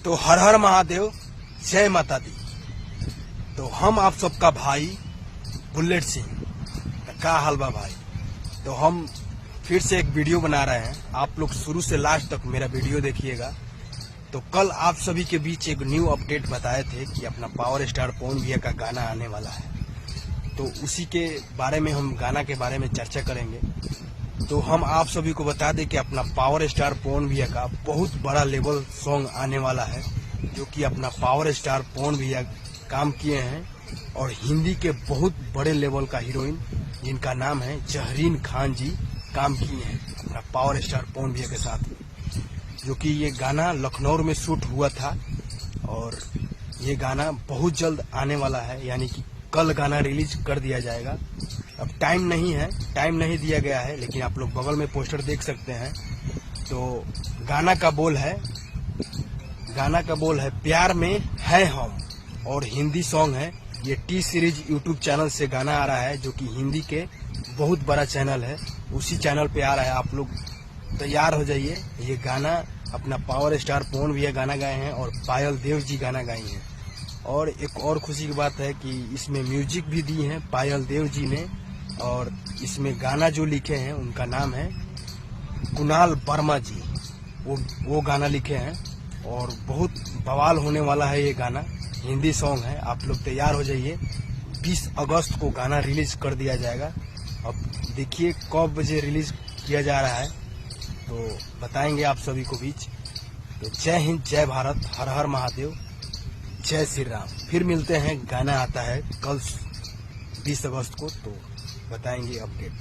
तो हर हर महादेव, जय माता दी। तो हम आप सबका भाई बुलेट सिंह, क्या हाल बा भाई। तो हम फिर से एक वीडियो बना रहे हैं, आप लोग शुरू से लास्ट तक मेरा वीडियो देखिएगा। तो कल आप सभी के बीच एक न्यू अपडेट बताए थे कि अपना पावर स्टार पवन भैया का गाना आने वाला है, तो उसी के बारे में हम गाना के बारे में चर्चा करेंगे। तो हम आप सभी को बता दें कि अपना पावर स्टार पवन भैया का बहुत बड़ा लेवल सॉन्ग आने वाला है, जो कि अपना पावर स्टार पवन भैया काम किए हैं और हिंदी के बहुत बड़े लेवल का हीरोइन जिनका नाम है जहरीन खान जी काम किए हैं अपना पावर स्टार पवन भैया के साथ, जो कि ये गाना लखनऊ में शूट हुआ था और ये गाना बहुत जल्द आने वाला है, यानी कि कल गाना रिलीज कर दिया जाएगा। अब टाइम नहीं दिया गया है, लेकिन आप लोग बगल में पोस्टर देख सकते हैं। तो गाना का बोल है प्यार में है हम, और हिंदी सॉन्ग है। ये टी सीरीज यूट्यूब चैनल से गाना आ रहा है, जो कि हिंदी के बहुत बड़ा चैनल है, उसी चैनल पे आ रहा है। आप लोग तैयार हो जाइए। ये गाना अपना पावर स्टार पवन भैया गाना गाए हैं और पायल देव जी गाना गाई हैं। और एक और खुशी की बात है कि इसमें म्यूजिक भी दी है पायल देव जी ने, और इसमें गाना जो लिखे हैं उनका नाम है कुणाल वर्मा जी, वो गाना लिखे हैं और बहुत बवाल होने वाला है। ये गाना हिंदी सॉन्ग है, आप लोग तैयार हो जाइए। 20 अगस्त को गाना रिलीज कर दिया जाएगा। अब देखिए कब बजे रिलीज किया जा रहा है, तो बताएंगे आप सभी को बीच। तो जय हिंद, जय भारत, हर हर महादेव, जय श्री राम। फिर मिलते हैं, गाना आता है कल 20 अगस्त को, तो बताएंगे अपडेट।